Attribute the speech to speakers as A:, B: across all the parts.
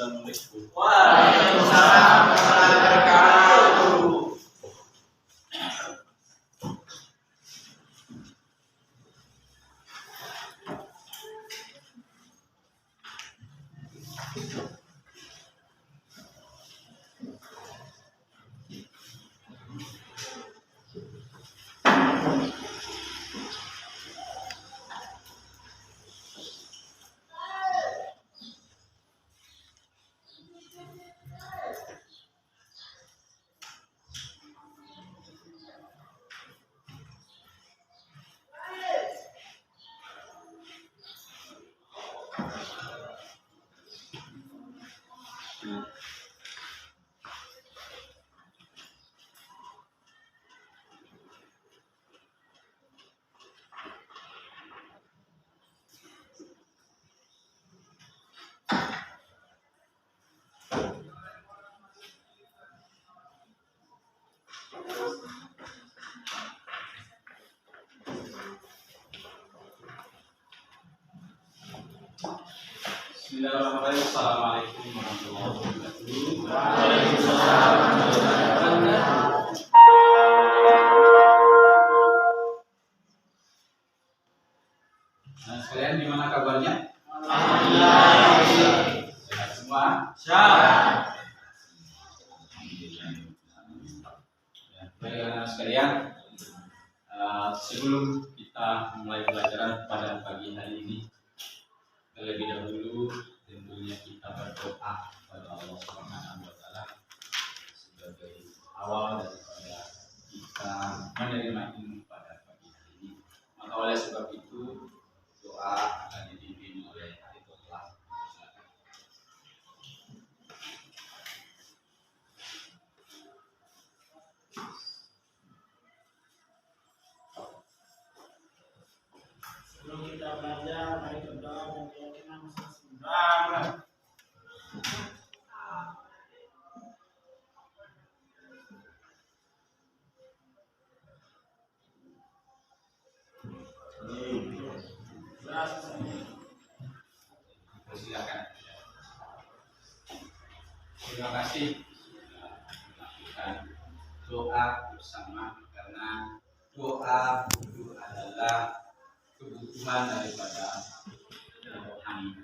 A: Assalamualaikum.
B: Waalaikumsalam warahmatullahi wabarakatuh.
A: Bismillahirrahmanirrahim. Assalamualaikum warahmatullahi wabarakatuh.
B: Waalaikumsalam warahmatullahi wabarakatuh.
A: Nah, sekalian gimana kabarnya?
B: Alhamdulillah.
A: Sehat semua?
B: Sehat.
A: Ya, baik anak sekalian, sebelum kita mulai pelajaran pada pagi hari ini, terlebih dahulu tentunya kita berdoa kepada Allah Subhanahu wa taala sebagai awal daripada kita menerima ilmu pada pagi hari ini. Maka oleh sebab itu doa akan dipimpin oleh Hadithul Kelas.
B: Sebelum kita belajar, mari berdoa dan keyakinan masing-masing.
A: Silakan. Terima kasih melakukan doa bersama karena doa itu adalah kebutuhan daripada rohani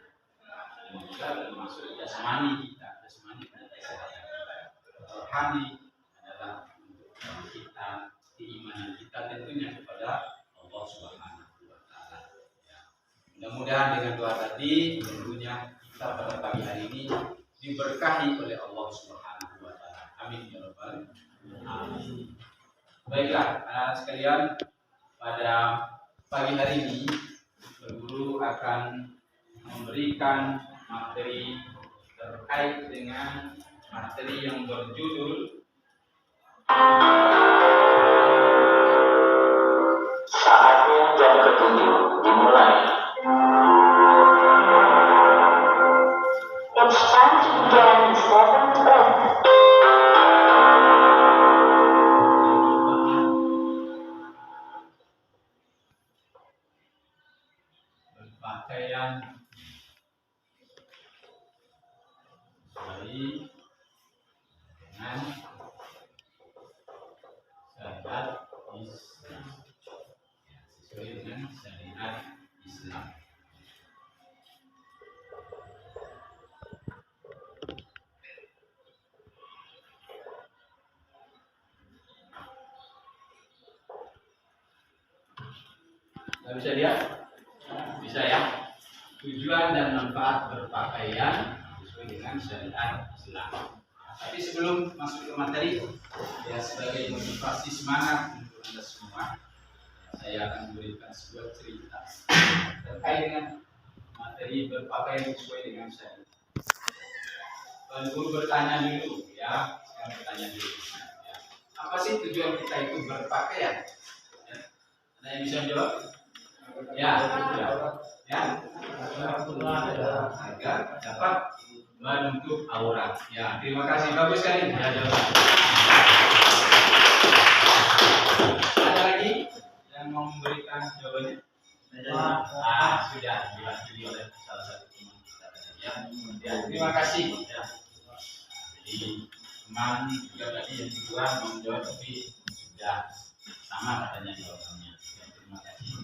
A: dan juga termasuk jasmani kita. Rohani adalah untuk kita keimanan kita tentunya kepada Allah Subhanahu wa taala. Mudah-mudahan dengan doa tadi tentunya kita pada pagi hari ini diberkahi oleh Allah Subhanahu wa taala. Amin ya rabbal alamin. Baiklah, anak sekalian, pada pagi hari ini guru akan memberikan materi terkait dengan materi yang berjudul
C: Saatnya jam ke-7 dimulai. It's time to begin the seventh breath.
A: berpakaian sesuai dengan syariat Islam. Sesuai dengan syariat Islam. Nggak bisa lihat? Bisa ya? Tujuan dan manfaat berpakaian sesuai dengan syariat Islam. Tapi sebelum masuk ke materi, ya sebagai motivasi semangat untuk Anda semua, saya akan memberikan sebuah cerita terkait dengan materi berpakaian sesuai dengan syariat. Tuan Guru bertanya dulu, ya, sekarang bertanya dulu. Ya. Apa sih tujuan kita itu berpakaian? Ya. Ada yang bisa jawab? Ya, agar dapat menutup aurat. Ya, terima kasih, bagus sekali. Ya, jawab. Ada lagi yang mau memberikan jawabannya? Sudah diwakili oleh salah satu teman kita tadi. Ya, terima kasih. Ya. Jadi teman juga tadi yang kedua mau menjawab tapi sudah sama katanya jawabannya. Ya, terima kasih.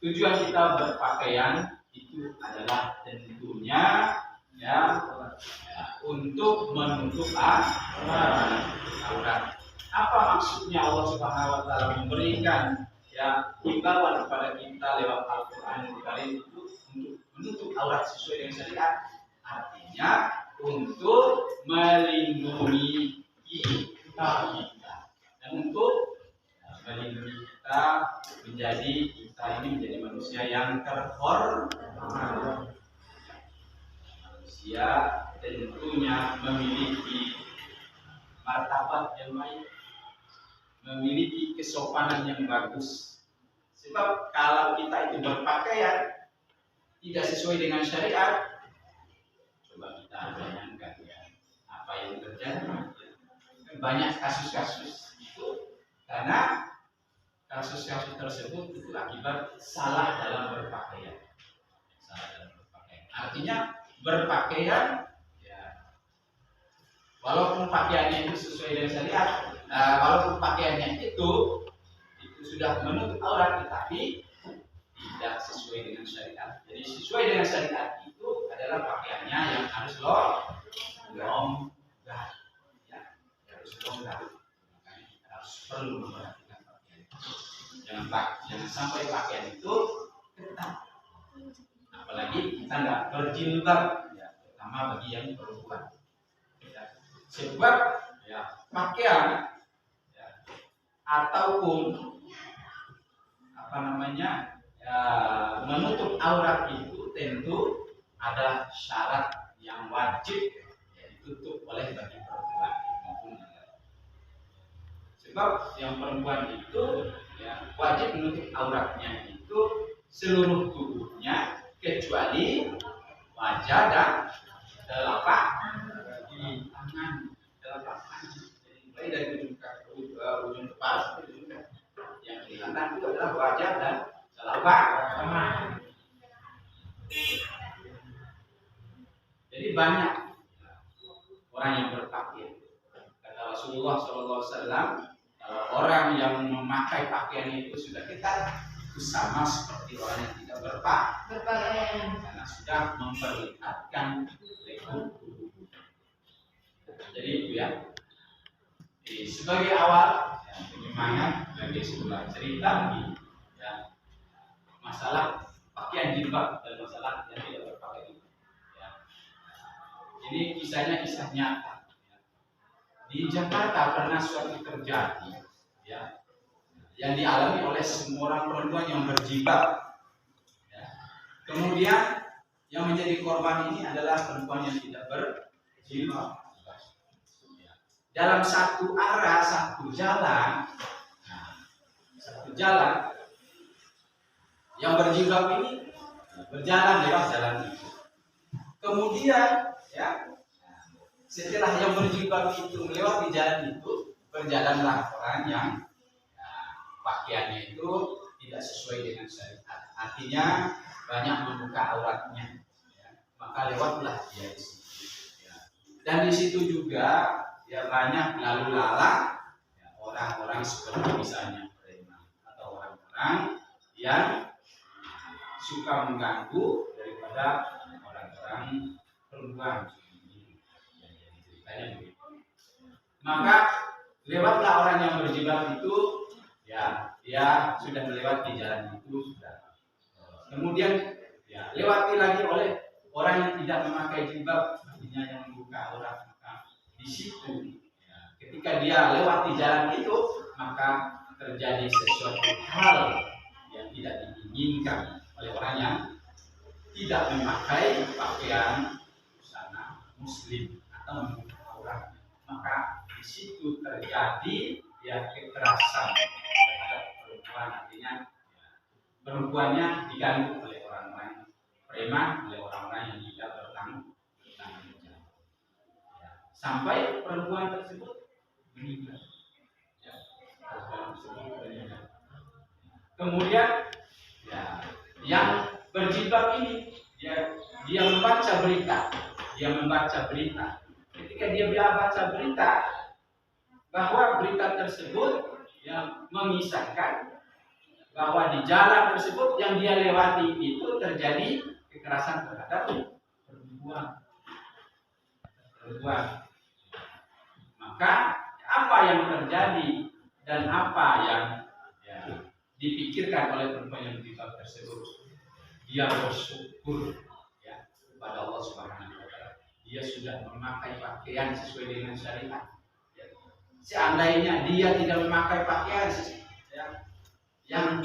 A: Tujuan kita berpakaian itu adalah tentunya ya, untuk menutup aurat. Apa maksudnya Allah Subhanahu wa taala memberikan ya himbauan kepada kita lewat Al-Qur'an Al-Karim itu untuk menutup aurat sesuai dengan syariat? Artinya untuk melindungi kita dan untuk melindungi kita ini menjadi manusia yang terhormat. Manusia tentunya memiliki martabat yang baik, memiliki kesopanan yang bagus. Sebab kalau kita itu berpakaian tidak sesuai dengan syariat, coba kita bayangkan ya apa yang terjadi. Banyak kasus-kasus itu karena kasus-kasus tersebut itu akibat salah dalam berpakaian. Artinya berpakaian ya, walaupun pakaiannya itu sesuai dengan syariat, walaupun pakaiannya itu sudah menutup aurat, tetapi tidak sesuai dengan syariat. Jadi sesuai dengan syariat itu adalah pakaiannya yang harus longgar, ya, harus longgar. Makanya kita harus perlu memperhatikan pakaian. Jangan sampai pakaian itu ketat. Apalagi kita nggak berjilbab, ya, terutama bagi yang perempuan. Ya. Sebab ya, pakaian ya, ataupun menutup aurat itu tentu ada syarat yang wajib ya, ditutup oleh bagi perempuan maupun laki-laki. Sebab yang perempuan itu ya, wajib menutup auratnya itu seluruh tubuhnya kecuali wajah dan telapak tangan. Jadi mulai dari ujung kepala sampai ujung kaki. Yang kelihatan itu adalah wajah dan telapak tangan. Jadi banyak orang yang berpakaian. Kata Rasulullah SAW, kalau orang yang memakai pakaian itu sudah ketat, itu sama seperti orang yang tidak berpakaian karena sudah memperlihatkan lekuk tubuh. Jadi itu ya. Jadi sebagai awal ya, penyemangat bagi sebuah cerita ya, masalah pakaian jilbab dan masalah yang tidak berpakaian. Ya. Ini kisahnya kisah nyata. Ya. Di Jakarta pernah suatu terjadi ya, yang dialami oleh semua orang perempuan yang berjilbab. Ya. Kemudian yang menjadi korban ini adalah perempuan yang tidak berjilbab. Ya. Dalam satu arah, satu jalan, yang berjilbab ini berjalan lewat jalan itu. Kemudian, ya, setelah yang berjilbab itu melewati jalan itu, berjalanlah orang yang pakaiannya itu tidak sesuai dengan syariat. Artinya banyak membuka auratnya, ya. Maka lewatlah dia di situ. Ya. Dan di situ juga ya banyak lalu lalang ya, orang-orang seperti misalnya preman atau orang-orang yang suka mengganggu daripada orang-orang perempuan. Maka lewatlah orang yang berjilbab itu. Ya, dia sudah melewati jalan itu sudah. Kemudian ya, lewati lagi oleh orang yang tidak memakai jilbab, artinya yang membuka aurat. Maka di situ, ya, ketika dia lewati jalan itu, maka terjadi sesuatu hal yang tidak diinginkan oleh orang yang tidak memakai pakaian busana muslim atau membuka aurat. Maka di situ terjadi ya kekerasan terhadap perempuan, artinya ya, perempuannya diganggu oleh orang-orang preman, oleh orang-orang yang tidak bertanggung jawab, ya, sampai perempuan tersebut meninggal. Ya, Kemudian ya, yang berjilbab ini dia dia membaca berita. Ketika dia baca berita, bahwa berita tersebut yang mengisahkan bahwa di jalan tersebut yang dia lewati itu terjadi kekerasan terhadap perempuan. Maka apa yang terjadi dan apa yang dipikirkan oleh perempuan yang berita tersebut, dia bersyukur ya kepada Allah Subhanahu wa taala. Dia sudah memakai pakaian sesuai dengan syariat. Ya. Seandainya dia tidak memakai pakaian yang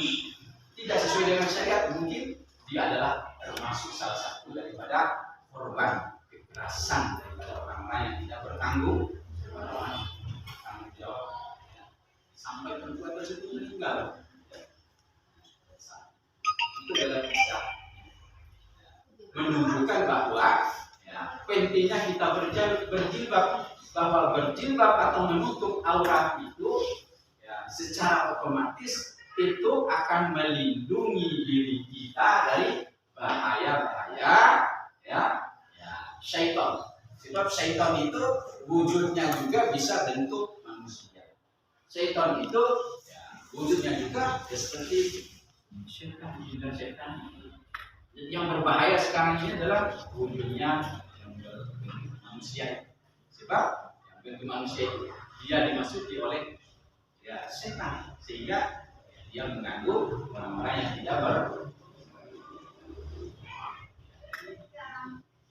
A: tidak sesuai dengan syariat, mungkin dia adalah termasuk salah satu daripada korban kekerasan daripada orang-orang yang tidak bertanggung jawab, sampai perempuan tersebut meninggal. Itu adalah kisah menunjukkan bahwa pentingnya kita berjilbab, bahwa berjilbab atau menutup aurat itu secara otomatis itu akan melindungi diri kita dari bahaya-bahaya syaitan. Sebab syaitan itu wujudnya juga bisa bentuk manusia. Syaitan itu wujudnya juga seperti syaitan. Jadi yang berbahaya sekarang ini adalah wujudnya yang bentuk manusia. Sebab yang bentuk manusia itu dia dimasuki oleh setan, sehingga dia mengganggu orang-orang yang tidak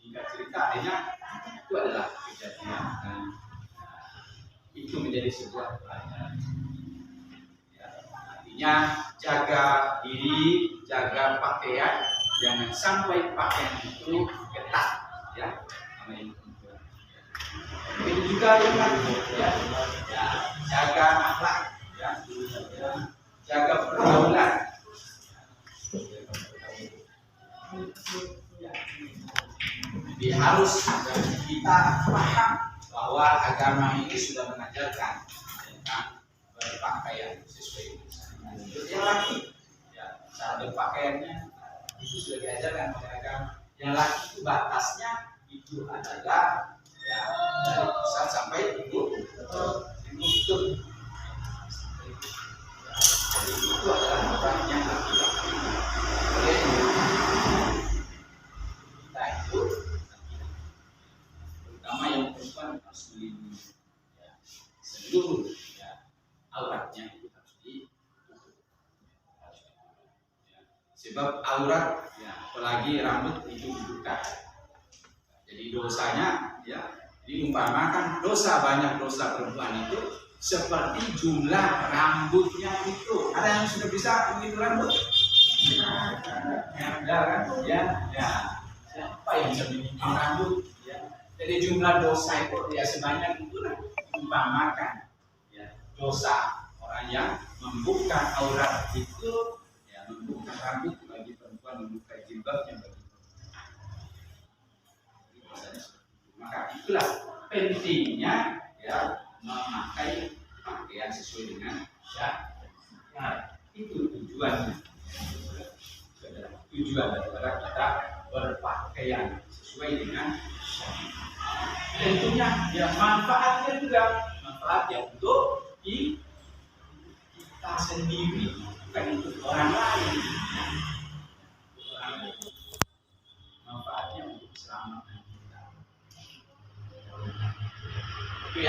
A: hingga cerita akhirnya itu adalah kejadian dan itu menjadi sebuah pelajaran. Artinya jaga diri, jaga pakaian, jangan sampai pakaian itu ketat, itu juga jaga akhlak, jaga pergaulan. Jadi harus kita paham bahwa agama ini sudah mengajarkan tentang berpakaian sesuai dengan yang laki, cara berpakaiannya itu sudah diajarkan oleh agama. Yang laki itu batasnya itu adalah dari pusat sampai lutut. Jadi itu adalah orang yang laki-laki. Kita itu terutama yang perempuan harus melindungi seluruh auratnya itu harus ditutup. Sebab aurat apalagi rambut itu dibuka. Jadi dosanya diumpamakan banyak dosa perempuan itu seperti jumlah rambutnya itu. Ada yang sudah bisa menghitung rambut? Ada kan? Siapa yang bisa menghitung rambut? Jadi jumlah dosa itu sebanyak itulah diumpamakan. Dosa orang yang membuka aurat itu, membuka rambut bagi perempuan, membuka jilbabnya bagi perempuan. Maka itulah pentingnya memakai pakaian sesuai dengan syariat. Itu tujuannya. Tujuan daripada kita berpakaian sesuai dengan syariat. Tentunya manfaatnya juga untuk kita sendiri, bukan untuk orang lain. Manfaatnya untuk keselamatan kita. Itu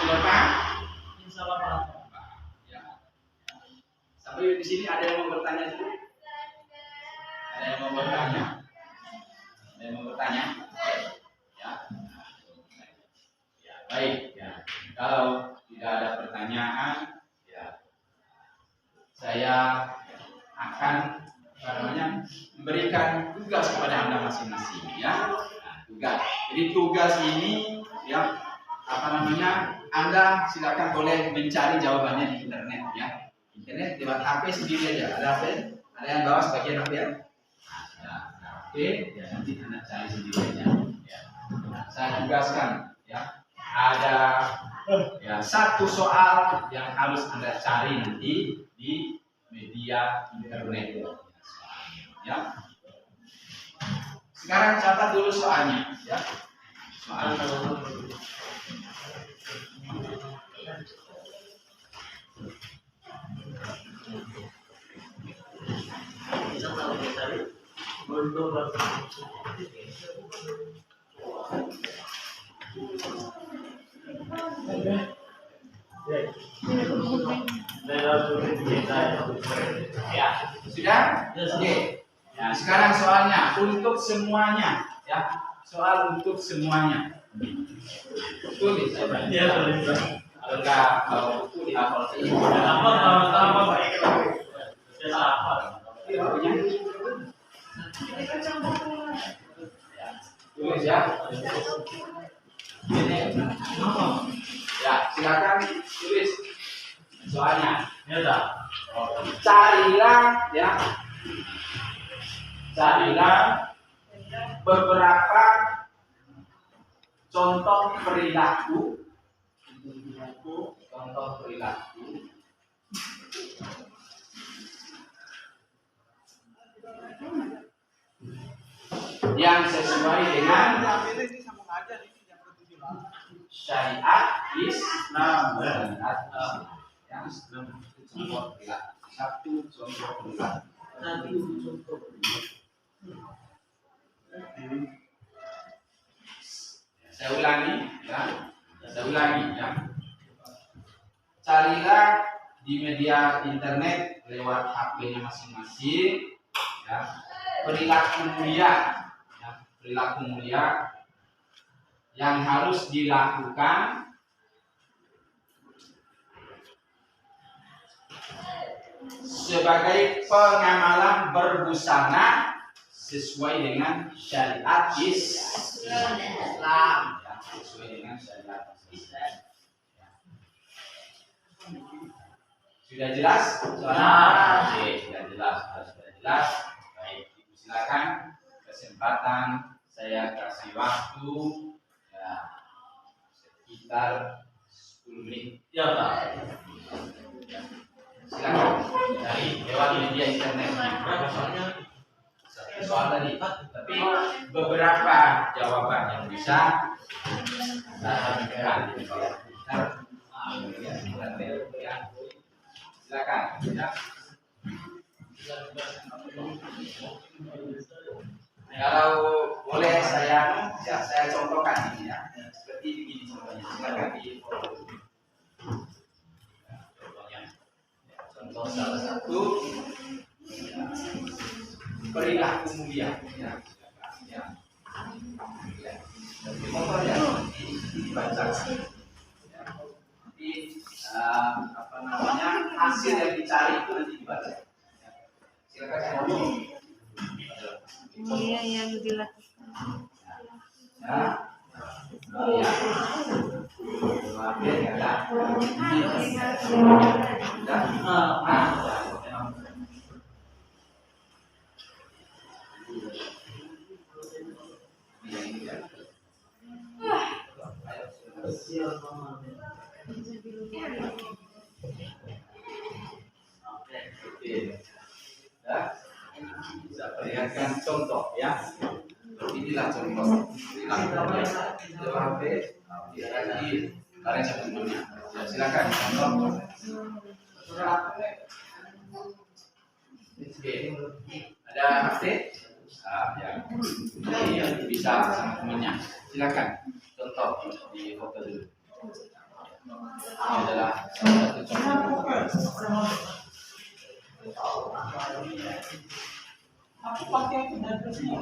A: sudah paham?
B: Insya Allah paham.
A: Sampai di sini ada yang mau bertanya dulu? Ada yang mau bertanya? Baik. Kalau tidak ada pertanyaan, saya akan memberikan tugas kepada Anda masing-masing, tugas. Jadi tugas ini Anda silakan boleh mencari jawabannya di internet, internet lewat HP sendiri aja. Ada yang bawa sebagian HP ya? Oke, nanti Anda cari sendiri aja. Saya tugaskan, ada satu soal yang harus Anda cari nanti di media internet, Sekarang catat dulu soalnya, ya. Soalnya. Ya, sudah? Oke. Nah, sekarang soalnya untuk semuanya, ya. Soal untuk semuanya. Tulis. Ya, tulis. Kalau enggak mau buku dihafal saja. Tulis ya. Ini. Ya, silakan tulis soalnya. Ya, dah. Carilah ya. Carilah beberapa contoh perilaku yang sesuai dengan syariat Islam. Yang contoh perilaku. Satu contoh perilaku. Saya ulangi ya. Carilah di media internet lewat HP-nya masing-masing ya. Perilaku mulia yang harus dilakukan sebagai pengamalan berbusana sesuai dengan syariat Islam. Ya, sesuai dengan syariat Islam. Sudah jelas? Oke, sudah jelas. Baik, silakan kesempatan saya kasih waktu ya, sekitar 10 menit. Ya, Pak. Silakan dari lewat media internet. Soal tadi, tapi beberapa jawaban yang bisa kita berikan. Silakan ya. Kalau boleh saya contohkan ini ya. Seperti begini contohnya. Silakan di contoh salah satu perilaku mulia ya. Contoh ya dibaca ya. Nanti hasil yang dicari itu nanti dibaca ya. Silakan saya ngomong
D: mulia yang dilakukan
A: ya. Bisa perlihatkan contoh ya. Inilah contoh. Silakan contoh. Ada HP? Ya, bisa sama temannya. Silakan contoh di foto dulu. Ini adalah salah satu contoh.
B: Aku pakai pedagangnya.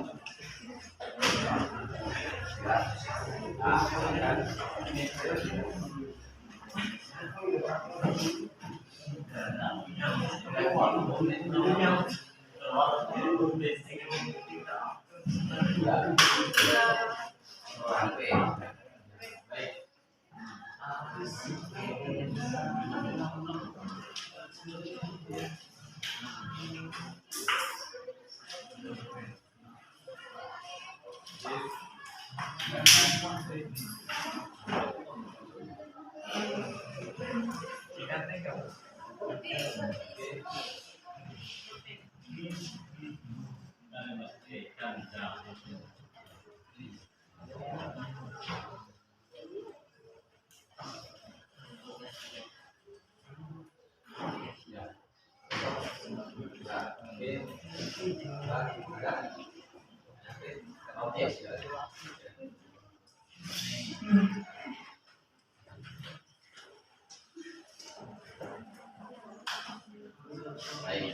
A: Baik.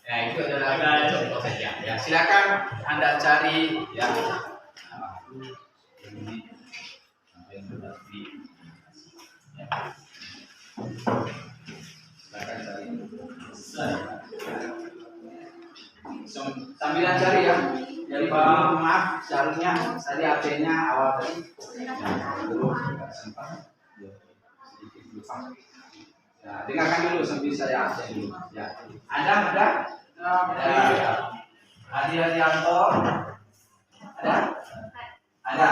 A: Ya, itu adalah contoh saja. Ya, silakan Anda cari ya. Ini sampai berarti. Ya. Silakan cari. Sambilan cari ya. Jadi maaf, caranya tadi AC-nya awal tadi. Ya, dulu sempat. Sedikit lupa. Ya, dengarkan dulu sambil saya absen dulu. Ya. Ada? Ya. Hadi Hadianto. Ada? Ada.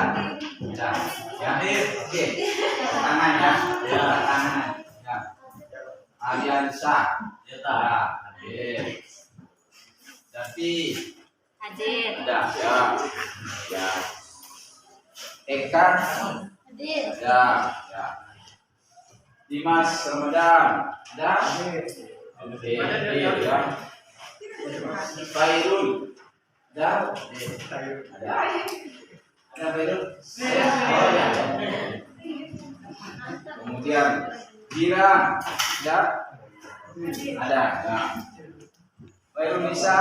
A: Ya. Oke. Tangan ya. Ya, tangan. Ya. Aliansa. Ya. Hadir. Tapi
D: Hadir.
A: ada ya. Ya. Eka.
D: Hadir.
A: Ada. Ya. Dimas Ramadan. Ada? Oke. Ya. Fairul. Ada? Ada. Ada Fairul? Oh, ya. Kemudian Gira. Ada? Ada. Ya. Fairul Nisa.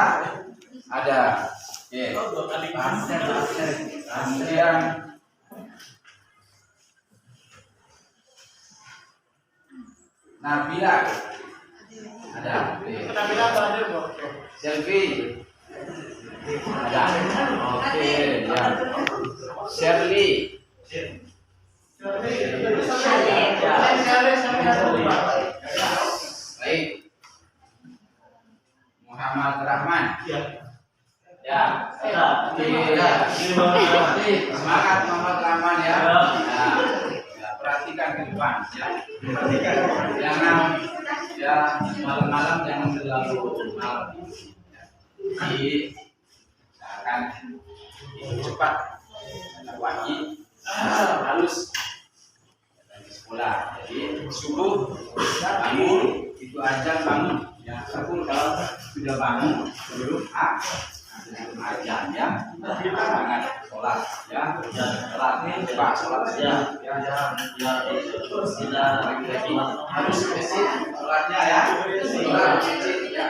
A: Ada. Oke. Kemudian Nabila. Ada.
B: Nabila ada bu.
A: Selfie. Ada. Oke, ya. Shirley. Baik. Muhammad Rahman. Ya. Semangat Muhammad Rahman ya. Ya, perhatikan ke depan ya. Jangan ya malam-malam jangan terlalu malam. Jadi akan cepat wajib halus di sekolah. Jadi subuh bangun itu aja bangun. Ya, sebelum kalau sudah bangun sebelum ajan ya, jangan sholat ya, sholat pak sholat ya, lagi harus bersih sholatnya ya, sholat bersih ya,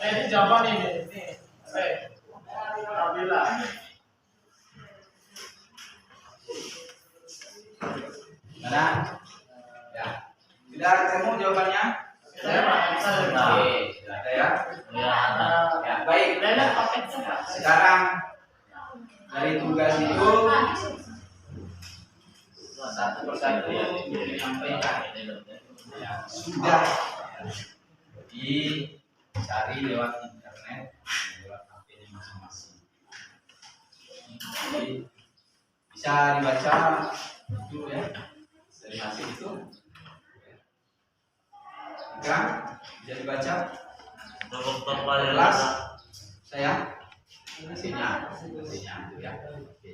B: Ini jawaban ini. Nabila.
A: Mana? Ya, sudah ketemu jawabannya? Oke, sudah ada ya? Ya, baik. Sekarang dari tugas itu satu persatu menyampaikan. Ya, sudah dicari lewat internet, lewat HP-nya masing-masing. Jadi bisa dibaca itu ya dari hasil itu. Ya, bisa dibaca. Kelas saya hasilnya itu ya. Oke.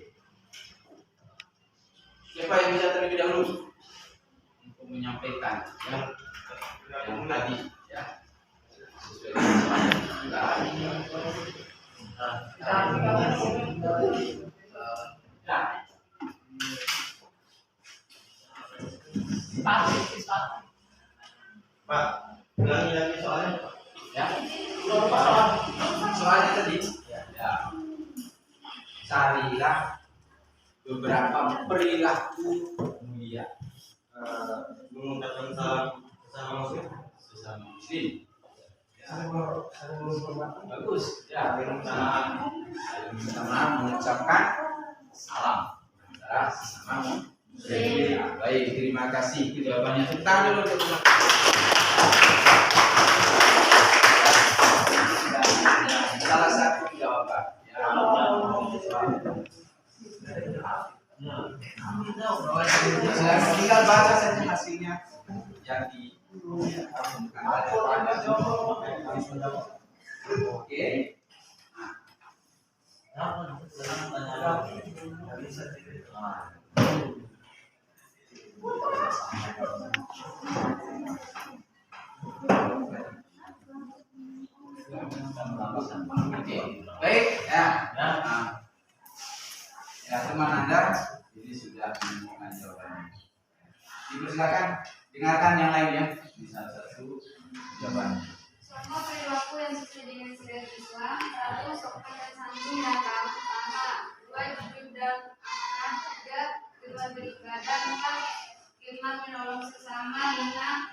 A: Siapa yang bisa terlebih dahulu untuk menyampaikan ya yang tadi ya sesuai dengan
E: Pak, ulangi lagi soalnya.
A: ya. Soalnya tadi ya. Carilah beberapa perilaku mulia
E: Mengucapkan salam sesama muslim.
A: sesama muslim. Ya. Bagus ya, minta maaf mengucapkan salam antara sesama muslim. Ya, baik, terima kasih itu jawabannya. Tepuk tangan dulu untuk salah satu jawaban. Tinggal baca saja hasilnya yang diumumkan oleh Oke. Oke, baik ya. Ya teman Anda, ini sudah menemukan jawabannya. Dipersilakan dengarkan yang lainnya. Di salah satu jawaban.
D: Contoh perilaku yang sesuai dengan syariat Islam. 1. Sopan dan santun dan ramah tamah. 2. Jujur dan amanah. 3. Kedua beribadah. 4. Khidmat menolong sesama. 5.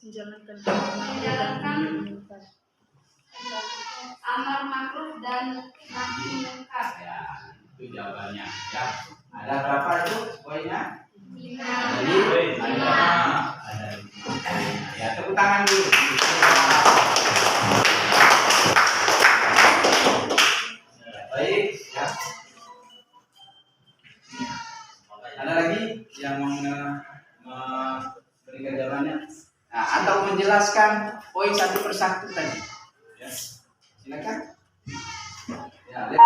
D: Menjalankan amar ma'ruf dan nahi munkar.
A: Ya, itu jawabannya. Ya, ada berapa itu poinnya?
D: 5.
A: Jadi ada 5. Ya, tepuk tangan dulu. Baik, ya. Ada lagi yang memberikan jawabannya? Nah, atau menjelaskan poin satu persatu tadi. Ya. Silakan. Ya, lihat.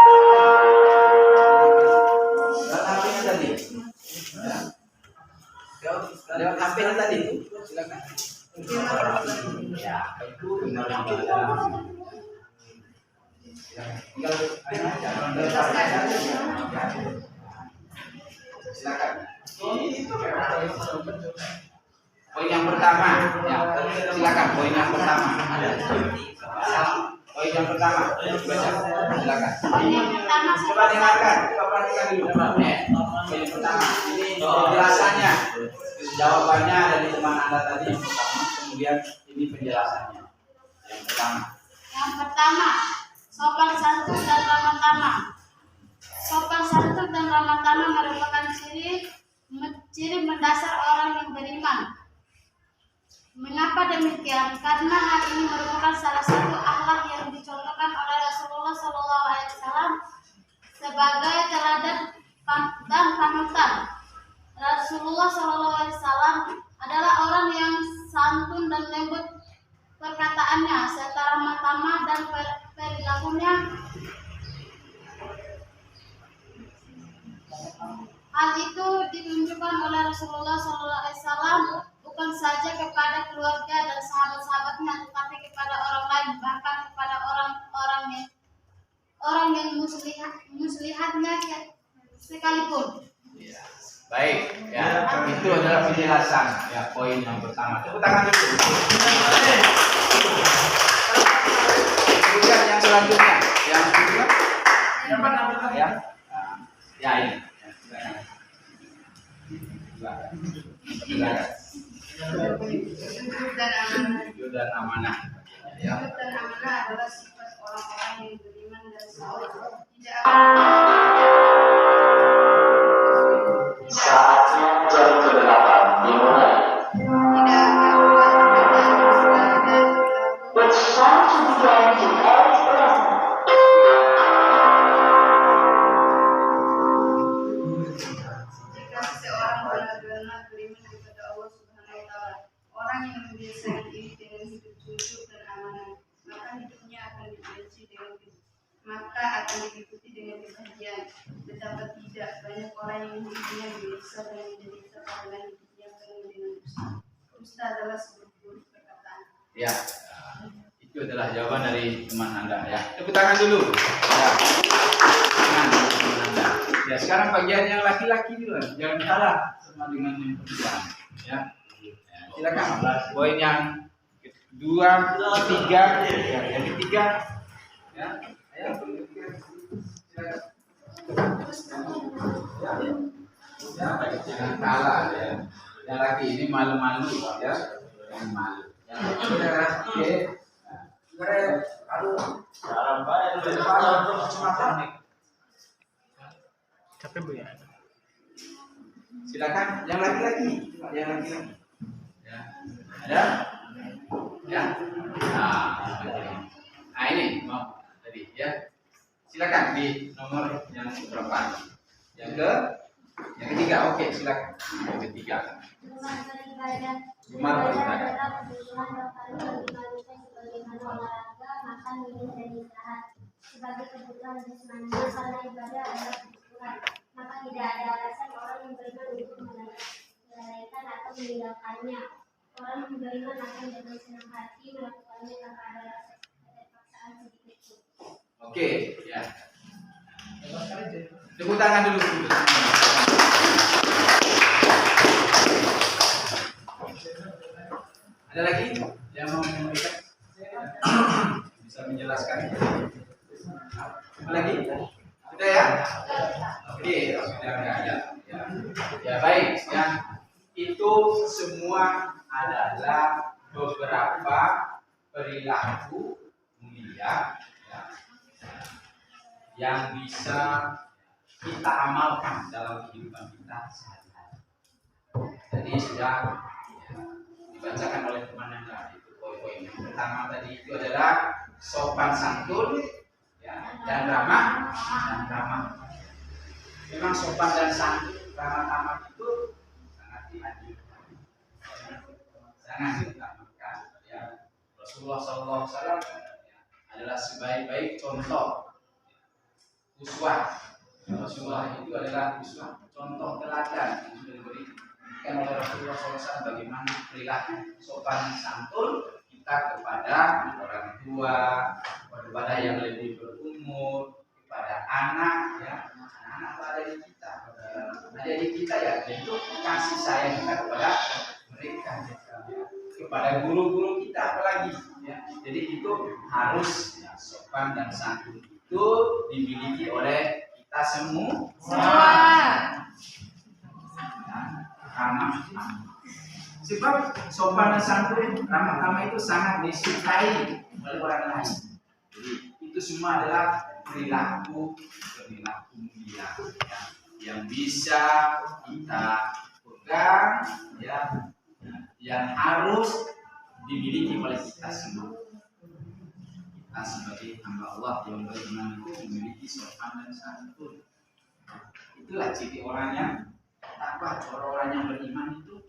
A: Lewat HP-nya tadi. Ya. Lewat HP-nya tadi itu. Silakan. Ya, itu benar apa ada. Ya, tinggal silakan. Poin yang pertama, ya, silakan. Poin yang pertama. Poin yang pertama, baca. Silakan. Coba dengarkan, coba perhatikan dulu. Poin yang pertama, ini penjelasannya. Jawabannya ada di teman Anda tadi yang pertama. Kemudian ini penjelasannya. Yang pertama,
D: Sopan santun dan ramah tamah. Sopan santun dan ramah tamah merupakan ciri mendasar orang yang beriman. Mengapa demikian? Karena hal ini merupakan salah satu akhlak yang dicontohkan oleh Rasulullah SAW sebagai teladan dan panutan. Rasulullah SAW adalah orang yang santun dan lembut perkataannya serta ramah tamah dan perilakunya. Hal itu ditunjukkan oleh Rasulullah SAW bukan saja kepada keluarga dan sahabat-sahabatnya, tetapi kepada orang lain, bahkan kepada orang yang muslihatnya sekalipun.
A: ya. Baik, ya. Itu adalah penjelasan ya poin yang pertama. Tepuk tangan dulu. Kemudian yang selanjutnya, yang kedua, ya, ya ini. Silakan. Jujur dan amanah. Ya.
D: Jujur dan amanah adalah sifat orang-orang yang beriman dan saleh. Tidak
C: Saatnya jam ke-8 dimulai. It's time to begin today's lesson.
D: Jika seseorang benar-benar beriman kepada Allah Subhanahu wa Ta'ala, orang yang membiasakan diri dengan hidup jujur dan amanah, maka hidupnya akan diikuti dengan kebahagiaan. Betapa tidak banyak orang yang hidupnya biasa dan menderita karena hidupnya penuh dengan dusta adalah sebuah perkataan.
A: Ya. Itu adalah jawaban dari teman Anda ya. Tepuk tangan dulu. Ya. Teman Anda. Ya, sekarang bagian yang laki-laki dulu. Jangan salah sama dengan yang perempuan. Ya. Silakan. Poin yang kedua, ketiga, ya, yang ketiga. Ya. Ayo, silakan. Ya, jangan salah ya. Yang laki ini malu-malu ya. Yang malu. Yang kedua, oke.
B: Capek bu ya.
A: Silakan yang laki-laki, yang laki-laki. Ya. Ada? Ya. Nah, ini mau tadi ya. Silakan di nomor yang berapa? Yang ketiga, oke, silakan. Yang ketiga. Gemar beribadah.
D: Sebagaimana olahraga, makan, minum, dan istirahat sebagai kebutuhan jasmani, karena ibadah adalah kebutuhan, maka tidak ada alasan orang yang beriman untuk melalaikan atau meninggalkannya. Orang yang beriman akan dengan melakukannya tanpa ada rasa paksaan sedikit pun.
A: Oke, ya. Tepuk tangan dulu. Ada lagi yang mau menyampaikan? Bisa menjelaskan? Apa lagi? Sudah ya? Oke, sudah ada. Ya baik, ya. Itu semua adalah beberapa perilaku mulia ya, yang bisa kita amalkan dalam kehidupan kita sehari-hari. Jadi sudah ya, dibacakan oleh teman yang tadi itu poin-poin yang pertama tadi itu adalah sopan santun ya, dan ramah. Memang sopan dan santun, ramah itu sangat dianjurkan, sangat diutamakan. Ya. Rasulullah SAW adalah sebaik-baik contoh uswah. Rasulullah itu adalah uswah, contoh teladan yang sudah diberikan oleh Rasulullah SAW bagaimana perilaku sopan santun kita kepada orang tua, kepada yang lebih berumur, kepada anak ya. Anak ada di kita, ya, itu kasih sayang kita kepada mereka, ya. Kepada guru-guru kita apalagi, ya. Jadi itu harus ya, sopan dan santun itu dimiliki oleh kita semua. Ramah. Sebab sopan dan santun, ramah itu sangat disukai oleh orang lain. Jadi itu semua adalah perilaku mulia ya, yang bisa kita pegang ya, yang harus dimiliki oleh kita semua. Kita sebagai hamba Allah yang beriman itu memiliki sopan dan santun. Itulah ciri orang yang takwa, orang yang beriman itu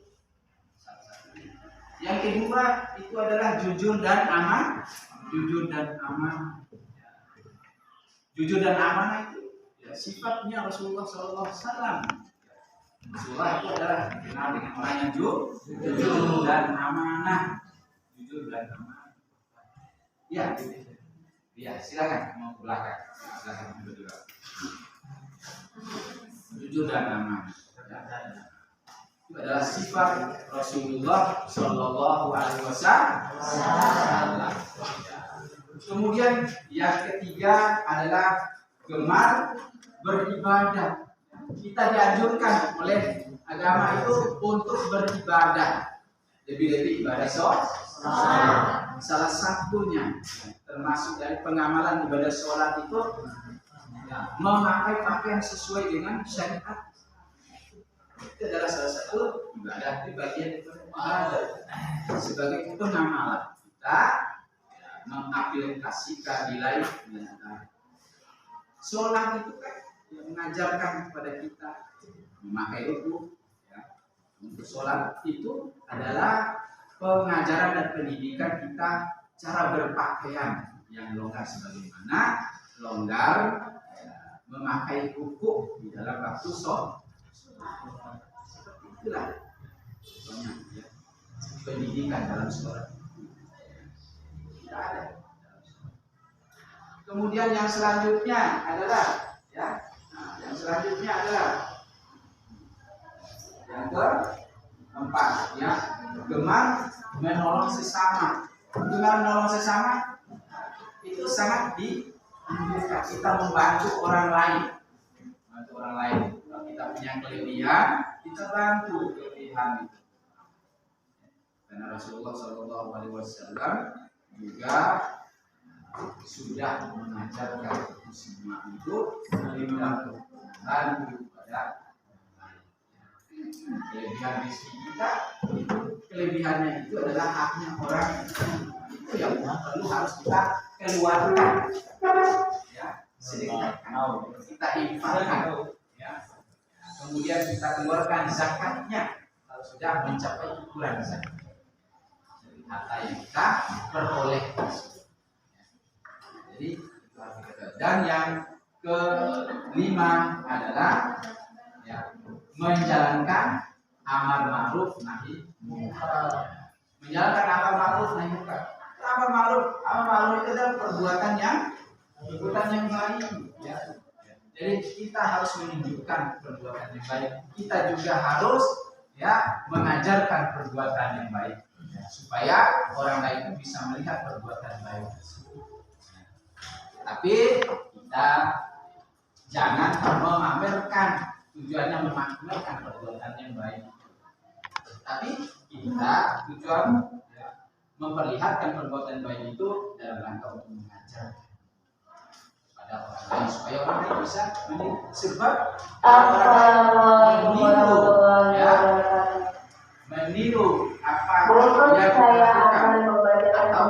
A: salah satunya. Yang kedua itu adalah jujur dan aman. Jujur dan amanah itu ya, sifatnya Rasulullah SAW. Rasulullah itu adalah dikenal dengan orang yang jujur dan amanah. Ya, silakan mau ke belakang. Silakan berdua. Jujur dan amanah. Itu adalah sifat Rasulullah SAW. Kemudian yang ketiga adalah gemar beribadah. Kita dianjurkan oleh agama itu untuk beribadah. Lebih-lebih ibadah sholat. Salah satunya termasuk dari pengamalan ibadah sholat itu ya, memakai pakaian sesuai dengan syariat. Itu adalah salah satu ibadah, itu bagian ibadah. Sebagai pengamalan kita mengaplikasikan nilai sholat itu kan yang mengajarkan kepada kita memakai rukuk ya. Untuk sholat itu adalah pengajaran dan pendidikan kita cara berpakaian yang longgar, sebagaimana longgar ya, memakai rukuk di dalam waktu sholat. Itulah contohnya ya, pendidikan dalam sholat. Ada. Kemudian yang selanjutnya adalah ya, yang selanjutnya adalah yang keempat ya, gemar menolong sesama. Gemar menolong sesama itu sangat dianjurkan. Kita membantu orang lain. Kalau kita punya kelebihan, kita bantu kelebihan itu. Karena Rasulullah SAW juga sudah mengajarkan semua itu bantu pada kelebihan rezeki kita. Itu kelebihannya itu adalah haknya orang itu yang perlu harus kita keluarkan ya, sedekah kita infakkan ya. Kemudian kita keluarkan zakatnya kalau sudah mencapai ukuran zakat harta yang kita perolehkan. Jadi dan yang kelima adalah ya, menjalankan amar ma'ruf nahi munkar. Menjalankan amar ma'ruf nahi munkar amar ma'ruf. Amar ma'ruf itu adalah perbuatan yang baik. Ya. Jadi kita harus menunjukkan perbuatan yang baik. Kita juga harus ya mengajarkan perbuatan yang baik ya, supaya orang lain itu bisa melihat perbuatan baik tersebut. Tapi kita jangan memamerkan, tujuannya memamerkan perbuatan yang baik. Tapi kita tujuan ya, memperlihatkan perbuatan baik itu dalam rangka untuk mengajar pada orang lain supaya orang lain bisa meniru. Sebab meniru apa yang kita lakukan atau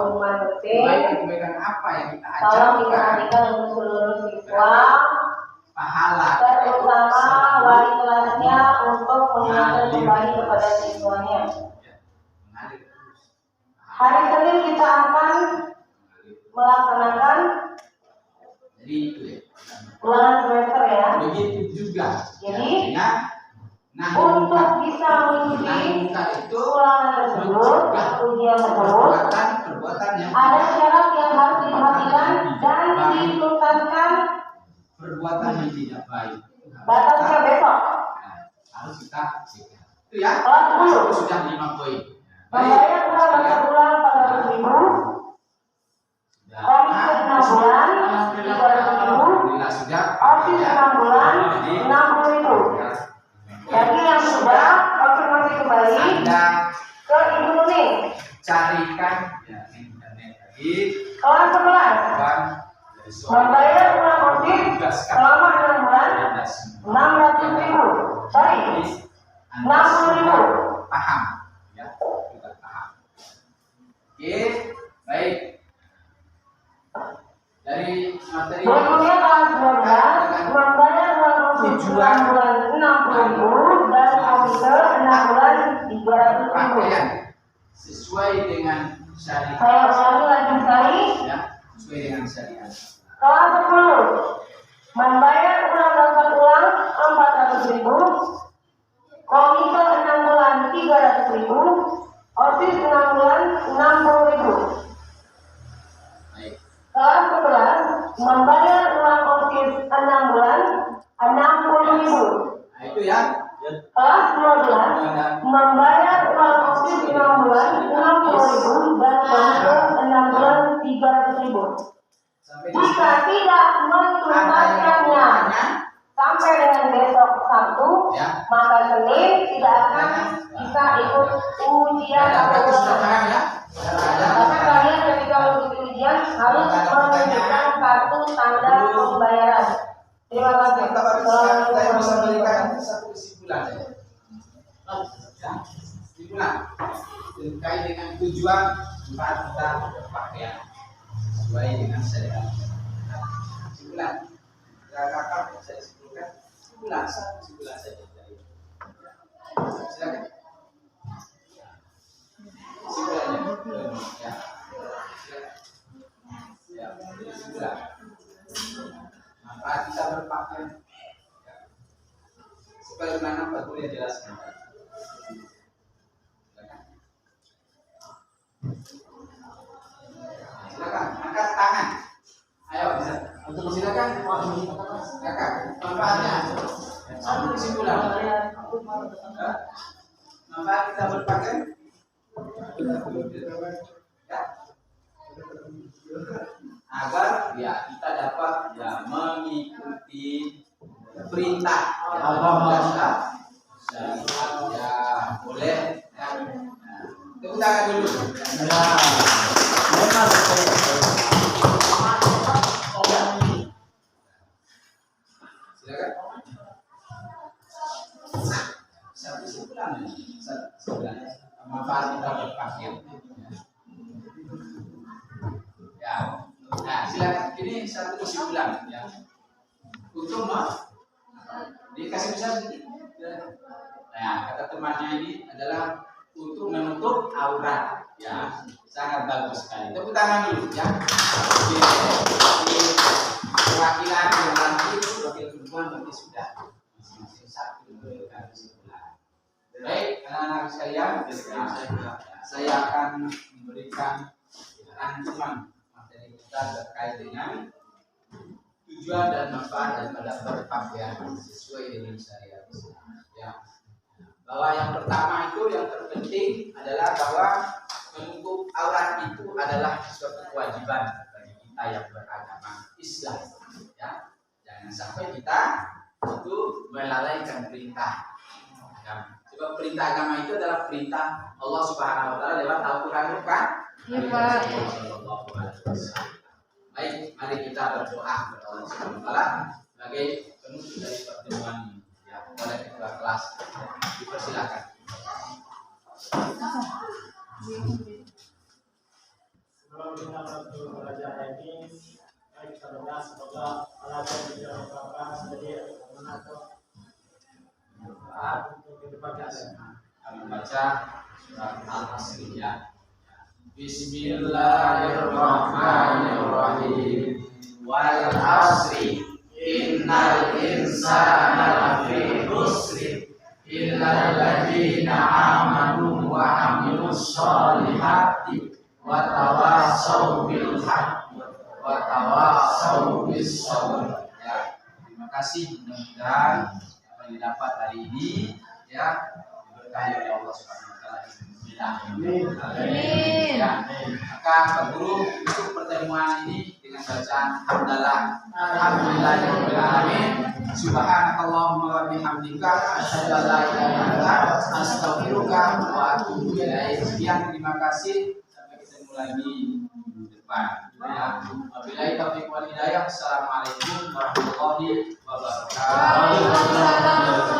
A: kebaikan apa yang kita
F: Tolong
A: ajarkan,
F: diperhatikan untuk seluruh siswa,
A: pahala
F: terutama wali kelasnya untuk mengingatkan kembali kepada siswanya.
A: mengalir terus.
F: Hari Senin kita akan melaksanakan
A: Jadi itu ya.
F: ulangan semester ya.
A: Begitu juga.
F: Jadi,
A: nah
F: untuk bisa mengikuti
A: itu
F: ulangan tersebut, ujian tersebut,
A: perbuatan yang
F: ada syarat yang harus diperhatikan dan dituntaskan.
A: perbuatan yang tidak baik.
F: Batasnya besok.
A: Nah, harus kita cegah. Itu ya.
F: Kelas 10.
A: Itu sudah 5 poin.
F: Membayar uang dasar ulang 400.000. Komisi 6 bulan 300.000.
A: Alhamdulillah sudah.
F: OSIS 6 bulan 60.000. Jadi yang sudah konfirmasi kembali
A: Anda
F: ke Ibu Nuning.
A: carikan ya internet tadi
F: Kelas 11.
A: kawan dari
F: Membayar uang OSIS selama 6 bulan 600.000. Sorry, 60.000.
A: paham ya, sudah paham. Oke, baik. Dari materi
F: Berikutnya kelas 12 membayar uang OSIS 6 bulan 60.000 dan komite 6 bulan 300.000.
A: pakaian sesuai dengan syariat
F: Saya ulangi lagi sekali.
A: ya, sesuai dengan syariat.
F: Kelas 10 membayar uang dasar ulang 400.000, komite 6 bulan 300.000, OSIS 6 bulan 60.000.
A: Baik.
F: Kelas 11 membayar uang OSIS 6 bulan 60.000.
A: Nah, itu ya.
F: Kelas 12 membayar uang OSIS 6 bulan 60.000 dan komite 6 bulan 300.000.
A: Sampai di
F: Jika tidak menuntaskannya sampai dengan besok Sabtu,
A: ya.
F: maka Senin tidak akan bisa ikut ujian
A: Ada
F: atau
A: berarti sudah
F: ulangan.
A: paham ya? Ada.
F: Tapi kalian ketika mengikuti ujian harus menunjukkan kartu tanda pembayaran. Terima kasih.
A: Saya bisa berikan
F: Assalamualaikum.
A: satu kesimpulan saja. Ya, kesimpulan terkait dengan tujuan tempat kita berpakaian sesuai dengan syariat. Kesimpulan, kakak saya simpulkan. Kesimpulan saja dari. Silakan. Kesimpulannya, ya. Silakan. Ya, kesimpulan. Manfaat kita berpakaian. Ya. Supaya menanam Pak Kuliah jelaskan. Silakan, angkat tangan. Ayo, bisa. Untuk silakan. Silakan. Manfaatnya. Satu kesimpulan. Manfaat kita berpakaian. Ya. Agar ya kita dapat ya mengikuti perintah ya, syariat ya boleh ya. Nah, tepuk tangan dulu. Silakan. Satu kesimpulan ya. Satu kesimpulan. Manfaat kita berpakaian. Ya. Nah, silakan. Ini satu kesimpulan ya. Untuk dikasih bisa sedikit. Nah, kata temannya ini adalah untuk menutup aurat. Ya, sangat bagus sekali. Tepuk tangan dulu ya. Perwakilan yang laki, wakil perempuan berarti sudah masing-masing satu kesimpulan. Baik, anak-anak sekalian, saya akan memberikan rangkuman materi kita terkait dengan tujuan dan manfaat daripada berpakaian sesuai dengan syariat Islam. Ya. Bahwa yang pertama itu yang terpenting adalah bahwa menutup aurat itu adalah suatu kewajiban bagi kita yang beragama Islam. Ya. Jangan sampai kita itu melalaikan perintah. Ya. Sebab perintah agama itu adalah perintah Allah Subhanahu wa taala lewat Al-Qur'an bukan?
G: Iya, Pak.
A: Baik, mari kita berdoa kepada Allah Subhanahu wa taala sebagai penutup dari pertemuan ini. Ya, oleh ketua kelas. Dipersilakan.
B: Sebelum kita menuju pelajaran ini, mari kita berdoa semoga pelajaran yang kita lakukan sebagai penutup untuk kehidupan kita.
A: Kami baca surat Al-Asriyah. Bismillahirrahmanirrahim. Wal asri innal insana lafi khusr illal ladzina amanu wa amilus sholihati wa tawassaw bil haqqi wa tawassaw bis sabr. Ya, terima kasih, mudah-mudahan apa yang didapat hari ini ya diberkahi oleh Allah Subhanahu wa taala. Amin. Ya, maka Pak Guru untuk pertemuan ini dengan bacaan Alhamdulillahirabbil alamin. Subhanakallahumma wa bihamdika asyhadu an la ilaha illa anta astaghfiruka wa atubu ilaik. Sekian, terima kasih. Sampai ketemu lagi minggu depan. Ya. Wabillahi taufiq wal hidayah. Assalamualaikum warahmatullahi wabarakatuh.